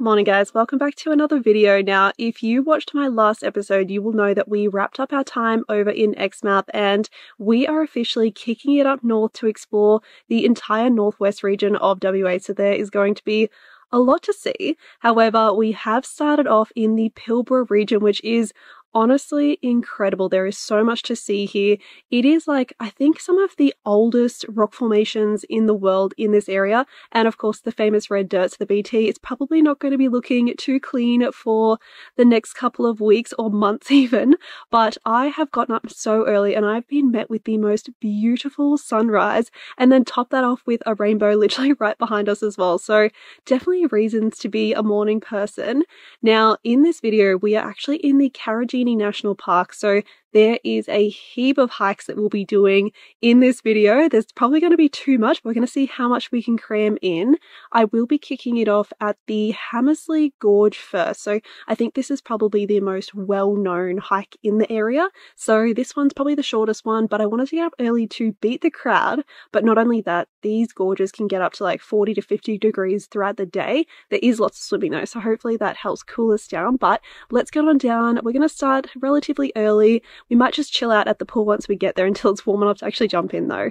Morning guys, welcome back to another video. Now, if you watched my last episode, you will know that we wrapped up our time over in Exmouth and we are officially kicking it up north to explore the entire northwest region of WA. So there is going to be a lot to see. However, we have started off in the Pilbara region, which is honestly incredible. There is so much to see here. It is like, I think, some of the oldest rock formations in the world in this area. And of course, the famous red dirt. So the BT is probably not going to be looking too clean for the next couple of weeks or months even. But I have gotten up so early and I've been met with the most beautiful sunrise, and then top that off with a rainbow literally right behind us as well. So definitely reasons to be a morning person. Now, in this video, we are actually in the Karijini National Park. So there is a heap of hikes that we'll be doing in this video. There's probably going to be too much. We're going to see how much we can cram in. I will be kicking it off at the Hammersley Gorge first. So I think this is probably the most well-known hike in the area. So this one's probably the shortest one, but I wanted to get up early to beat the crowd. But not only that, these gorges can get up to like 40 to 50 degrees throughout the day. There is lots of swimming though, so hopefully that helps cool us down. But let's get on down. We're going to start relatively early. We might just chill out at the pool once we get there until it's warm enough to actually jump in though.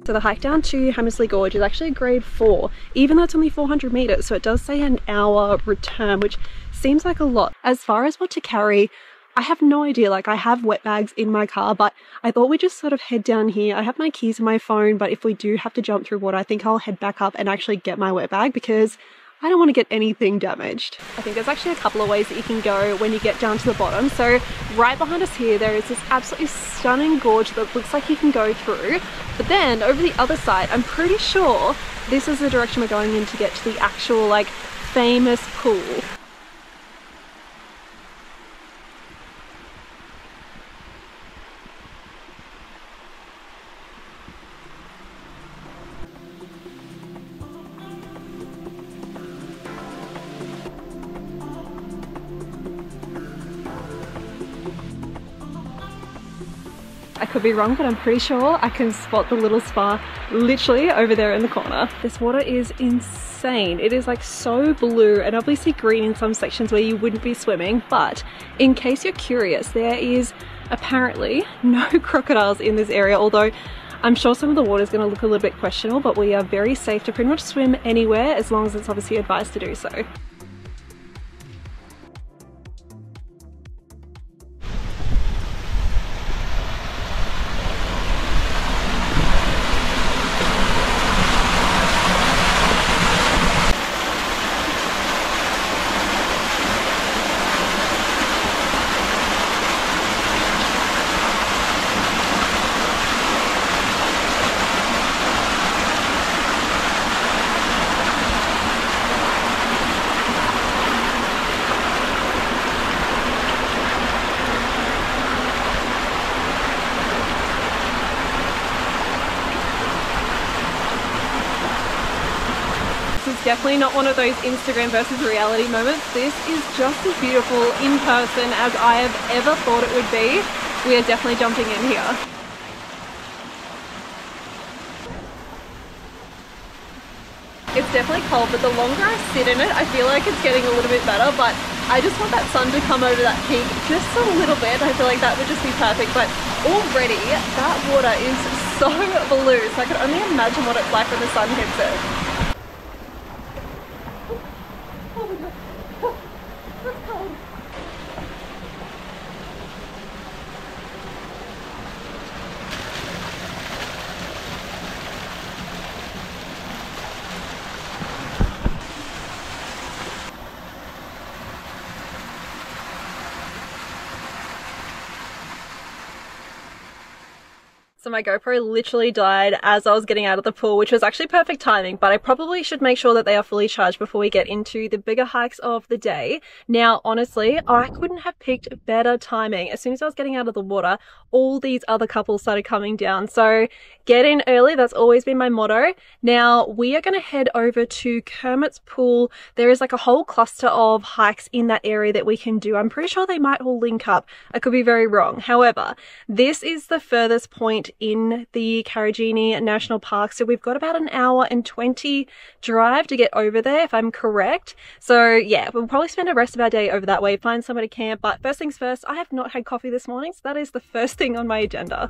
So the hike down to Hammersley Gorge is actually grade 4, even though it's only 400 meters. So it does say an hour return, which seems like a lot. As far as what to carry, I have no idea. Like, I have wet bags in my car, but I thought we'd just sort of head down here. I have my keys and my phone, but if we do have to jump through water, I think I'll head back up and actually get my wet bag because I don't want to get anything damaged. I think there's actually a couple of ways that you can go when you get down to the bottom. So right behind us here, there is this absolutely stunning gorge that looks like you can go through. But then over the other side, I'm pretty sure this is the direction we're going in to get to the actual like famous pool. I could be wrong, but I'm pretty sure I can spot the little spa literally over there in the corner. This water is insane. It is like so blue and obviously green in some sections where you wouldn't be swimming. But in case you're curious, there is apparently no crocodiles in this area, although I'm sure some of the water is going to look a little bit questionable, but we are very safe to pretty much swim anywhere as long as it's obviously advised to do so. Definitely not one of those Instagram versus reality moments. This is just as beautiful in person as I have ever thought it would be. We are definitely jumping in here. It's definitely cold, but the longer I sit in it, I feel like it's getting a little bit better, but I just want that sun to come over that peak just a little bit. I feel like that would just be perfect, but already that water is so blue, so I can only imagine what it's like when the sun hits it. So my GoPro literally died as I was getting out of the pool, which was actually perfect timing, but I probably should make sure that they are fully charged before we get into the bigger hikes of the day. Now, honestly, I couldn't have picked better timing. As soon as I was getting out of the water, all these other couples started coming down. So get in early, that's always been my motto. Now, we are going to head over to Kermit's Pool. There is like a whole cluster of hikes in that area that we can do. I'm pretty sure they might all link up. I could be very wrong. However, this is the furthest point in the Karijini National Park. So we've got about an hour and 20 drive to get over there, if I'm correct. So yeah, we'll probably spend the rest of our day over that way, find somewhere to camp. But first things first, I have not had coffee this morning, so that is the first thing on my agenda.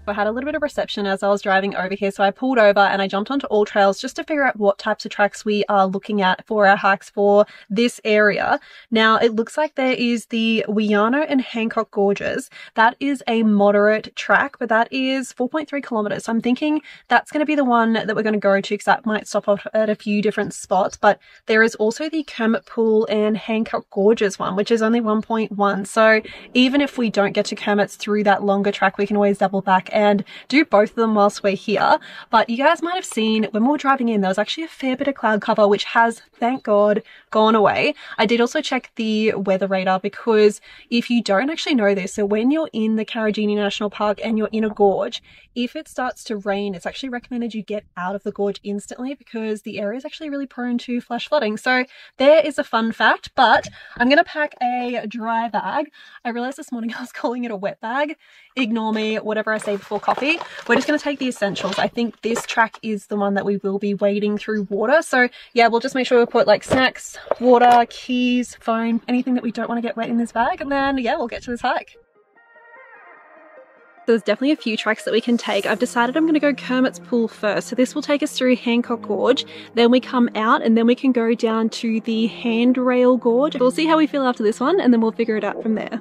I had a little bit of reception as I was driving over here, so I pulled over and I jumped onto All Trails just to figure out what types of tracks we are looking at for our hikes for this area. Now, it looks like there is the Wiano and Hancock Gorges. That is a moderate track, but that is 4.3 kilometers. So I'm thinking that's going to be the one that we're going to go to, because that might stop off at a few different spots. But there is also the Kermit Pool and Hancock Gorges one, which is only 1.1. So even if we don't get to Kermit's through that longer track, we can always double back and do both of them whilst we're here. But you guys might have seen when we were driving in, there was actually a fair bit of cloud cover, which has, thank God, gone away. I did also check the weather radar, because if you don't actually know this, so when you're in the Karijini National Park and you're in a gorge, if it starts to rain, it's actually recommended you get out of the gorge instantly, because the area is actually really prone to flash flooding. So there is a fun fact. But I'm going to pack a dry bag. I realized this morning I was calling it a wet bag. Ignore me, whatever I say before coffee. We're just going to take the essentials. I think this track is the one that we will be wading through water. So yeah, we'll just make sure we put like snacks, water, keys, phone, anything that we don't want to get wet in this bag. And then yeah, we'll get to this hike. There's definitely a few tracks that we can take. I've decided I'm going to go Kermit's Pool first. So this will take us through Hancock Gorge. Then we come out and then we can go down to the Handrail Gorge. We'll see how we feel after this one, and then we'll figure it out from there.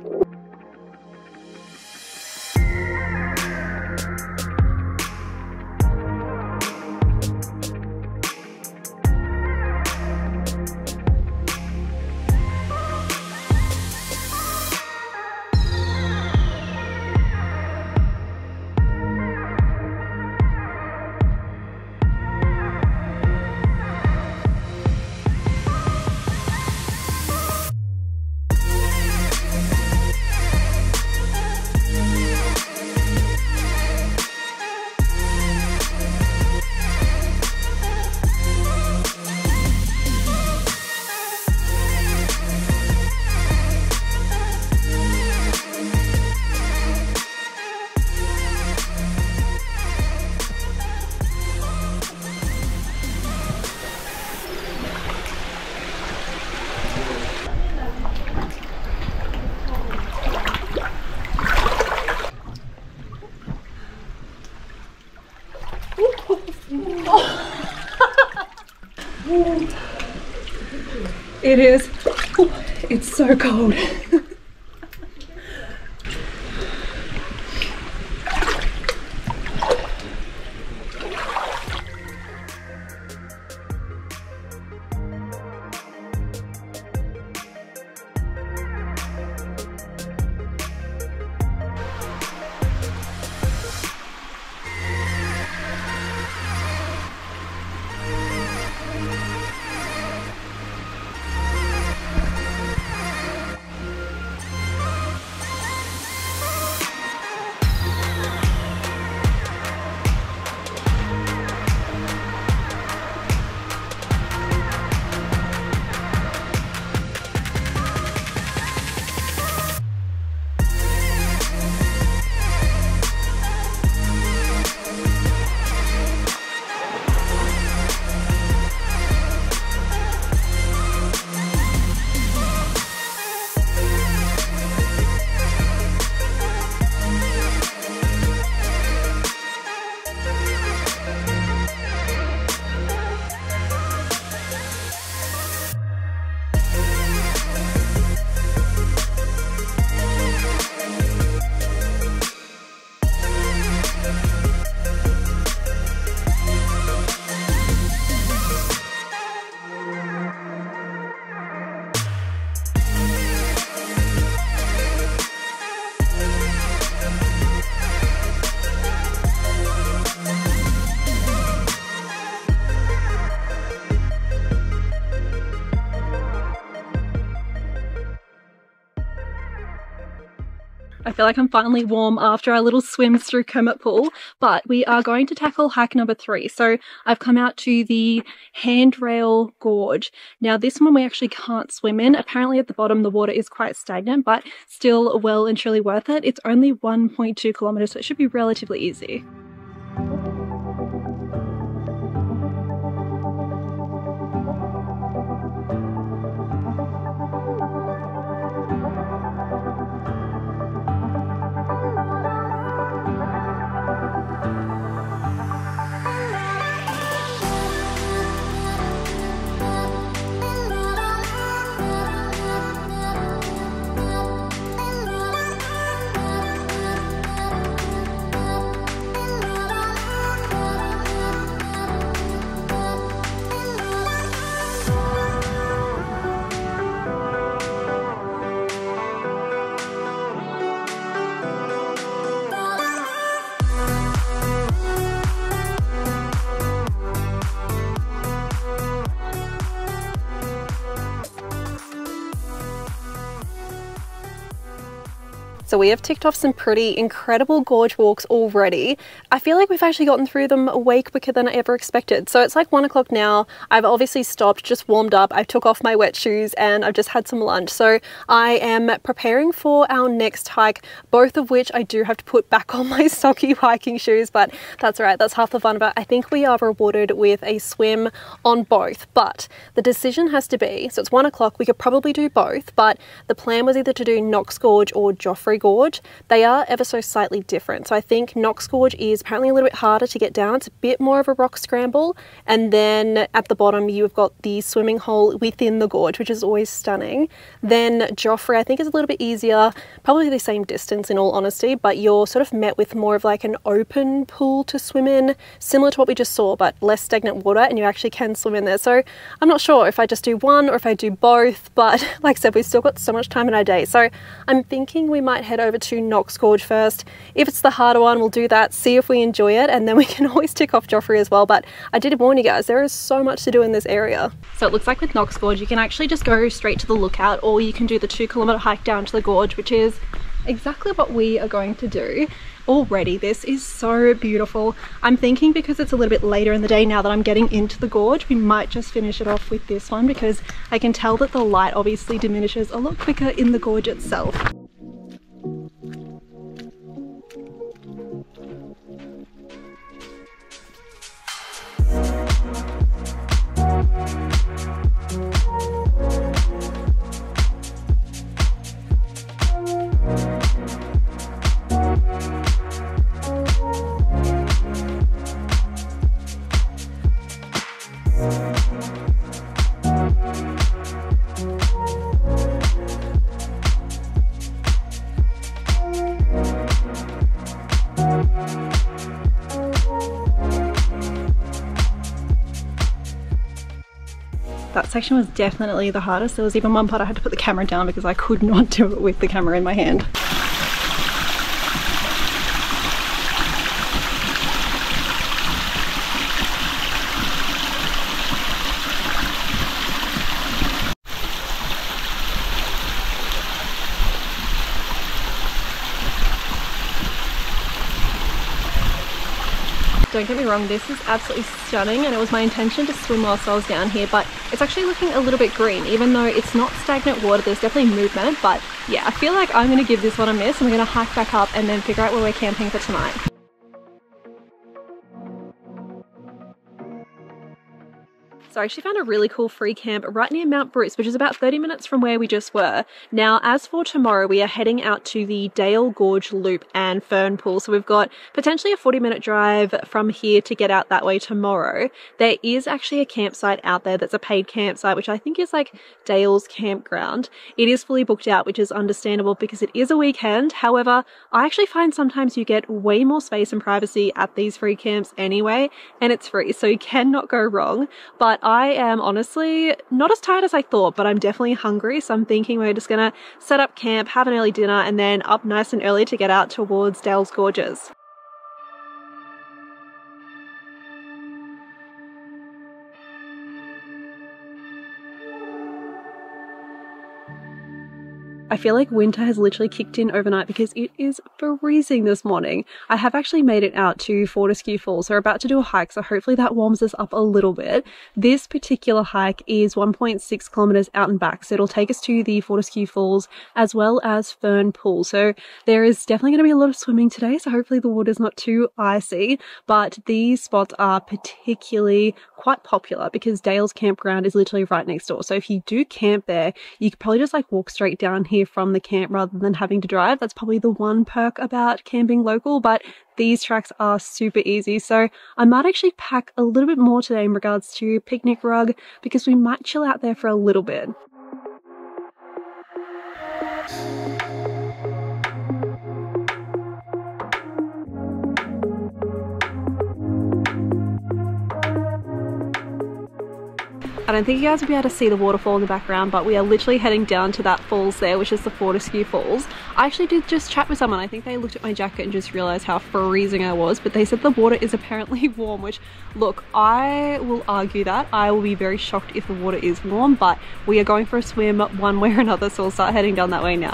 It is. It's so cold. feel like I'm finally warm after our little swims through Kermit Pool, but we are going to tackle hike number 3. So I've come out to the Handrail Gorge. Now this one we actually can't swim in. Apparently at the bottom the water is quite stagnant, but still well and truly worth it. It's only 1.2 kilometers, so it should be relatively easy. So we have ticked off some pretty incredible gorge walks already. I feel like we've actually gotten through them way quicker than I ever expected. So it's like 1 o'clock now. I've obviously stopped, just warmed up. I took off my wet shoes and I've just had some lunch. So I am preparing for our next hike, both of which I do have to put back on my socky hiking shoes, but that's all right. That's half the fun. But I think we are rewarded with a swim on both. But the decision has to be, so it's 1 o'clock. We could probably do both, but the plan was either to do Knox Gorge or Joffre Gorge. They are ever so slightly different. So I think Knox Gorge is apparently a little bit harder to get down. It's a bit more of a rock scramble. And then at the bottom, you've got the swimming hole within the gorge, which is always stunning. Then Joffre, I think, is a little bit easier, probably the same distance in all honesty, but you're sort of met with more of like an open pool to swim in, similar to what we just saw, but less stagnant water, and you actually can swim in there. So I'm not sure if I just do one or if I do both, but like I said, we've still got so much time in our day. So I'm thinking we might head over to Knox Gorge first. If it's the harder one, we'll do that, see if we enjoy it, and then we can always tick off Joffre as well. But I did warn you guys, there is so much to do in this area. So it looks like with Knox Gorge, you can actually just go straight to the lookout, or you can do the 2-kilometer hike down to the gorge, which is exactly what we are going to do. Already, this is so beautiful. I'm thinking because it's a little bit later in the day now that I'm getting into the gorge, we might just finish it off with this one, because I can tell that the light obviously diminishes a lot quicker in the gorge itself. That section was definitely the hardest. There was even one part I had to put the camera down because I could not do it with the camera in my hand. Don't get me wrong, this is absolutely stunning, and it was my intention to swim whilst I was down here, but it's actually looking a little bit green. Even though it's not stagnant water, there's definitely movement, but yeah, I feel like I'm going to give this one a miss, and we're going to hike back up and then figure out where we're camping for tonight. So I actually found a really cool free camp right near Mount Bruce, which is about 30 minutes from where we just were. Now, as for tomorrow, we are heading out to the Dale Gorge Loop and Fern Pool. So we've got potentially a 40-minute drive from here to get out that way tomorrow. There is actually a campsite out there that's a paid campsite, which I think is like Dale's Campground. It is fully booked out, which is understandable because it is a weekend. However, I actually find sometimes you get way more space and privacy at these free camps anyway, and it's free, so you cannot go wrong. But I am honestly not as tired as I thought, but I'm definitely hungry, so I'm thinking we're just gonna set up camp, have an early dinner, and then up nice and early to get out towards Dale's Gorges. I feel like winter has literally kicked in overnight because it is freezing this morning. I have actually made it out to Fortescue Falls. So we're about to do a hike, so hopefully that warms us up a little bit. This particular hike is 1.6 kilometers out and back, so it'll take us to the Fortescue Falls as well as Fern Pool. So there is definitely going to be a lot of swimming today, so hopefully the water's not too icy, but these spots are particularly quite popular because Dale's campground is literally right next door. So if you do camp there, you could probably just like walk straight down here from the camp rather than having to drive. That's probably the one perk about camping local, but these tracks are super easy. So I might actually pack a little bit more today in regards to picnic rug because we might chill out there for a little bit. I don't think you guys will be able to see the waterfall in the background, but we are literally heading down to that falls there, which is the Fortescue Falls. I actually did just chat with someone. I think they looked at my jacket and just realized how freezing I was, but they said the water is apparently warm, which, look, I will argue that. I will be very shocked if the water is warm, but we are going for a swim one way or another, so we'll start heading down that way now.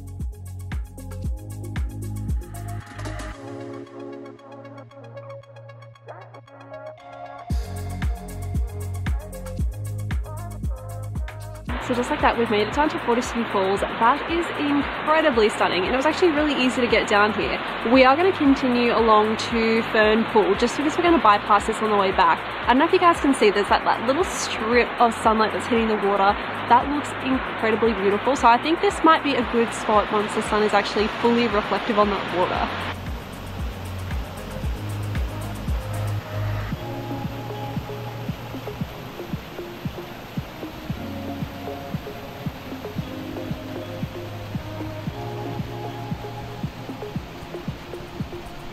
So just like that, we've made it down to Fortescue Falls. That is incredibly stunning, and it was actually really easy to get down here. We are going to continue along to Fern Pool just because we're going to bypass this on the way back. I don't know if you guys can see, there's like that little strip of sunlight that's hitting the water. That looks incredibly beautiful. So I think this might be a good spot once the sun is actually fully reflective on that water.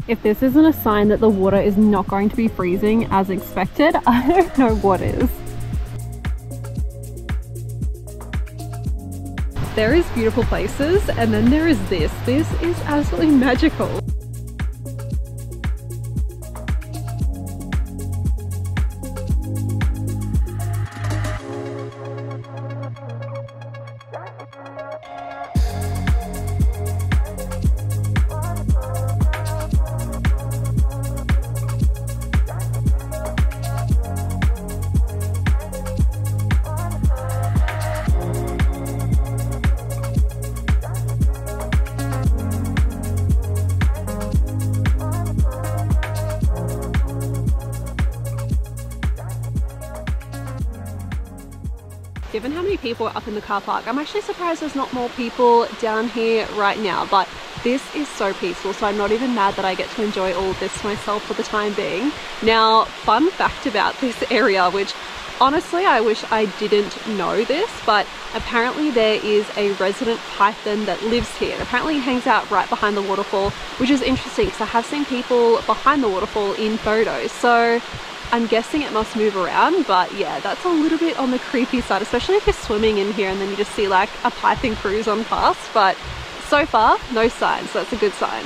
If this isn't a sign that the water is not going to be freezing as expected, I don't know what is. There is beautiful places, and then there is this. This is absolutely magical. Given how many people are up in the car park, I'm actually surprised there's not more people down here right now, but this is so peaceful, so I'm not even mad that I get to enjoy all of this myself for the time being. Now, fun fact about this area, which honestly I wish I didn't know this, but apparently there is a resident python that lives here, and apparently he hangs out right behind the waterfall, which is interesting because I have seen people behind the waterfall in photos, so I'm guessing it must move around. But yeah, that's a little bit on the creepy side, especially if you're swimming in here and then you just see like a python cruise on past. But so far, no signs, so that's a good sign.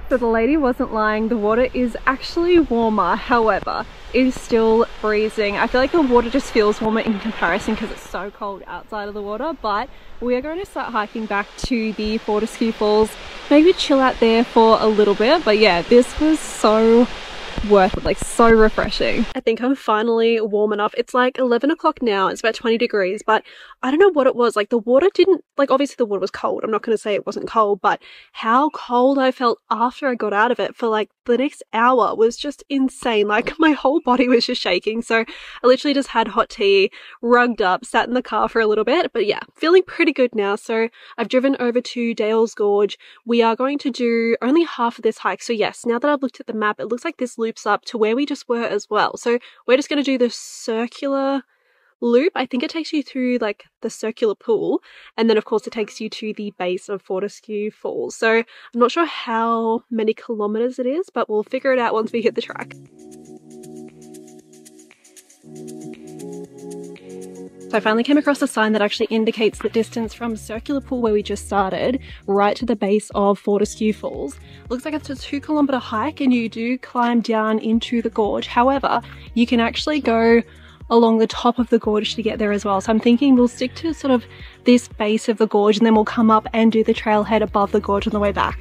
So the lady wasn't lying, the water is actually warmer, however, it is still freezing. I feel like the water just feels warmer in comparison because it's so cold outside of the water, but we are going to start hiking back to the Fortescue Falls, maybe chill out there for a little bit, but yeah, this was so worth it, like so refreshing. I think I'm finally warm enough. It's like 11 o'clock now, it's about 20 degrees, but I don't know what it was, like the water didn't, like obviously the water was cold, I'm not going to say it wasn't cold, but how cold I felt after I got out of it for like the next hour was just insane. Like my whole body was just shaking, so I literally just had hot tea, rugged up, sat in the car for a little bit, but yeah, feeling pretty good now. So I've driven over to Dale's Gorge. We are going to do only half of this hike, so yes, now that I've looked at the map, it looks like this loops up to where we just were as well. So we're just going to do the circular loop. I think it takes you through like the circular pool, and then of course it takes you to the base of Fortescue Falls. So I'm not sure how many kilometers it is, but we'll figure it out once we hit the track. So I finally came across a sign that actually indicates the distance from Circular Pool, where we just started, right to the base of Fortescue Falls. Looks like it's a 2-kilometer hike, and you do climb down into the gorge. However, you can actually go along the top of the gorge to get there as well. So I'm thinking we'll stick to sort of this base of the gorge, and then we'll come up and do the trailhead above the gorge on the way back.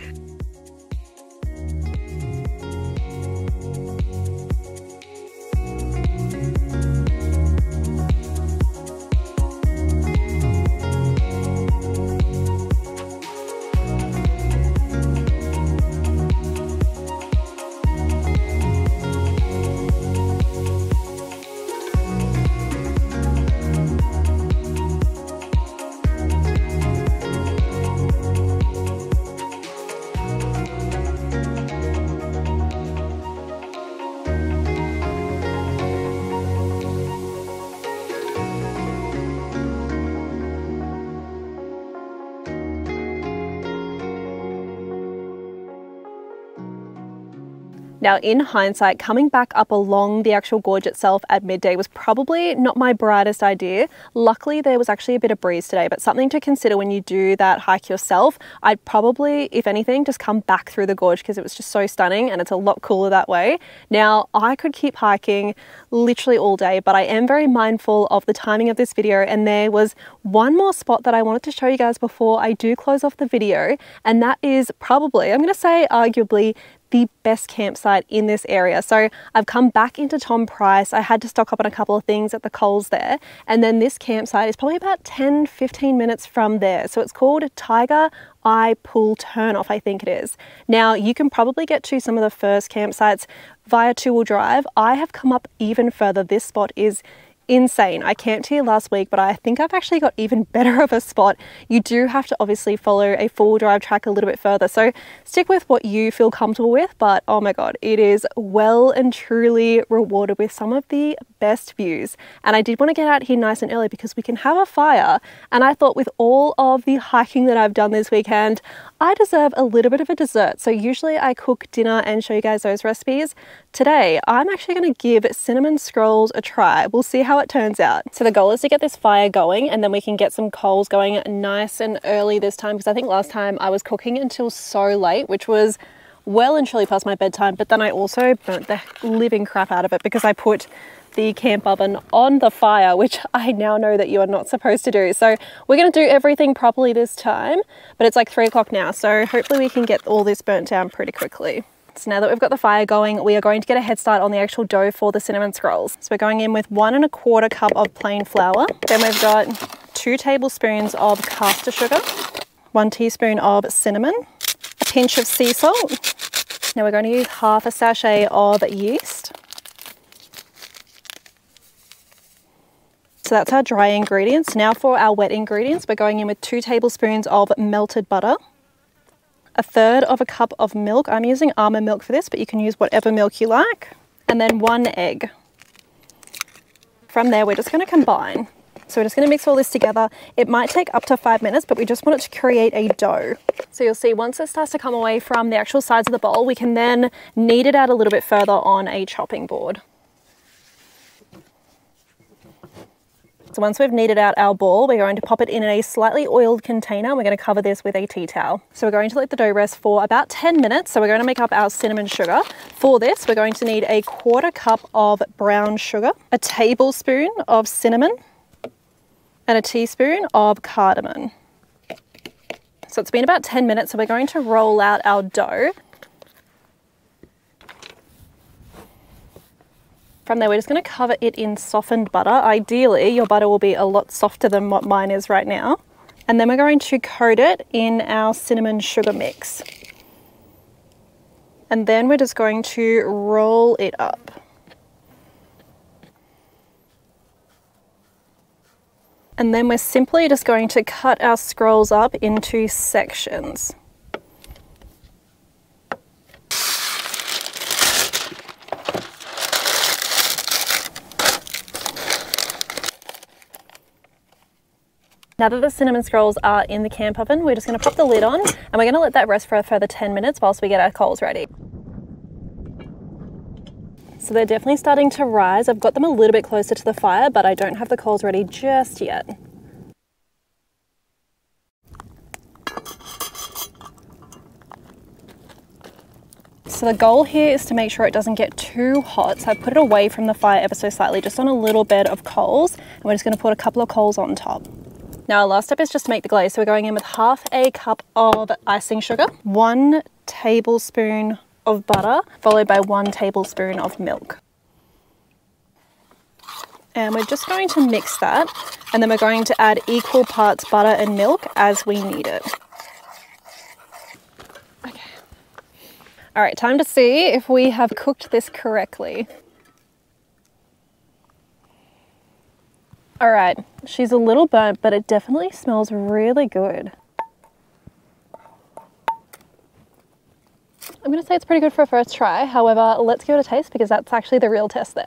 Now, in hindsight, coming back up along the actual gorge itself at midday was probably not my brightest idea. Luckily, there was actually a bit of breeze today, but something to consider when you do that hike yourself. I'd probably, if anything, just come back through the gorge because it was just so stunning and it's a lot cooler that way. Now, I could keep hiking literally all day, but I am very mindful of the timing of this video, and there was one more spot that I wanted to show you guys before I do close off the video, and that is probably, I'm going to say arguably, the best campsite in this area. So I've come back into Tom Price. I had to stock up on a couple of things at the Coles there. And then this campsite is probably about 10-15 minutes from there. So it's called Tiger Eye Pool Turnoff, I think it is. Now, you can probably get to some of the first campsites via 2-wheel drive. I have come up even further. This spot is insane. I camped here last week, but I think I've actually got even better of a spot. You do have to obviously follow a 4-wheel drive track a little bit further, so stick with what you feel comfortable with, but oh my god, it is well and truly rewarded with some of the best views. And I did want to get out here nice and early because we can have a fire, and I thought with all of the hiking that I've done this weekend, I deserve a little bit of a dessert. So usually I cook dinner and show you guys those recipes. Today, I'm actually going to give cinnamon scrolls a try. We'll see how it turns out. So the goal is to get this fire going, and then we can get some coals going nice and early this time, because I think last time I was cooking until so late, which was well and truly past my bedtime, but then I also burnt the living crap out of it because I put the camp oven on the fire, which I now know that you are not supposed to do. So we're going to do everything properly this time, but it's like 3 o'clock now, so hopefully we can get all this burnt down pretty quickly. So now that we've got the fire going, we are going to get a head start on the actual dough for the cinnamon scrolls. So we're going in with 1 1/4 cup of plain flour. Then we've got 2 tablespoons of caster sugar, 1 teaspoon of cinnamon, a pinch of sea salt. Now we're going to use half a sachet of yeast. So that's our dry ingredients. Now for our wet ingredients, we're going in with 2 tablespoons of melted butter, 1/3 cup of milk. I'm using almond milk for this, but you can use whatever milk you like. And then 1 egg. From there, we're just going to combine. So we're just going to mix all this together. It might take up to 5 minutes, but we just want it to create a dough. So you'll see once it starts to come away from the actual sides of the bowl, we can then knead it out a little bit further on a chopping board. So once we've kneaded out our ball, we're going to pop it in a slightly oiled container. We're going to cover this with a tea towel. So we're going to let the dough rest for about 10 minutes. So we're going to make up our cinnamon sugar. For this, we're going to need a 1/4 cup of brown sugar, a tablespoon of cinnamon, and a teaspoon of cardamom. So it's been about 10 minutes, so we're going to roll out our dough. From there, we're just going to cover it in softened butter. Ideally, your butter will be a lot softer than what mine is right now. And then we're going to coat it in our cinnamon sugar mix. And then we're just going to roll it up. And then we're simply just going to cut our scrolls up into sections. Now that the cinnamon scrolls are in the camp oven, we're just going to pop the lid on and we're going to let that rest for a further 10 minutes whilst we get our coals ready. So they're definitely starting to rise. I've got them a little bit closer to the fire, but I don't have the coals ready just yet. So the goal here is to make sure it doesn't get too hot. So I put it away from the fire ever so slightly, just on a little bed of coals. And we're just going to put a couple of coals on top. Now our last step is just to make the glaze. So we're going in with half a cup of icing sugar, 1 tablespoon of butter, followed by 1 tablespoon of milk. And we're just going to mix that, and then we're going to add equal parts butter and milk as we need it. Okay. All right, time to see if we have cooked this correctly. All right, she's a little burnt, but it definitely smells really good. I'm gonna say it's pretty good for a first try. However, let's give it a taste because that's actually the real test there.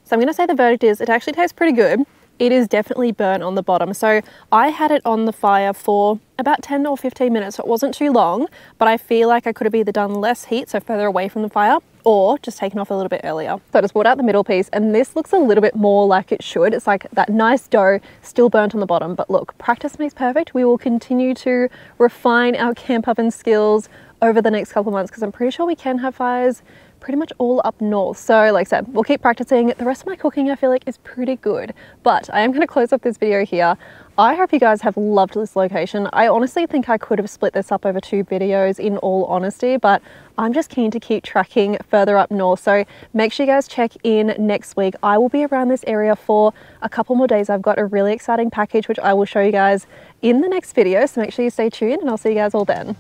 So I'm going to say the verdict is it actually tastes pretty good. It is definitely burnt on the bottom. So I had it on the fire for about 10 or 15 minutes. So it wasn't too long, but I feel like I could have either done less heat, so further away from the fire, or just taken off a little bit earlier. So I just brought out the middle piece and this looks a little bit more like it should. It's like that nice dough, still burnt on the bottom. But look, practice makes perfect. We will continue to refine our camp oven skills over the next couple of months because I'm pretty sure we can have fires pretty much all up north. So like I said, we'll keep practicing. The rest of my cooking I feel like is pretty good, but I am going to close up this video here. I hope you guys have loved this location. I honestly think I could have split this up over 2 videos in all honesty, but I'm just keen to keep tracking further up north. So make sure you guys check in next week. I will be around this area for a couple more days. I've got a really exciting package, which I will show you guys in the next video. So make sure you stay tuned and I'll see you guys all then.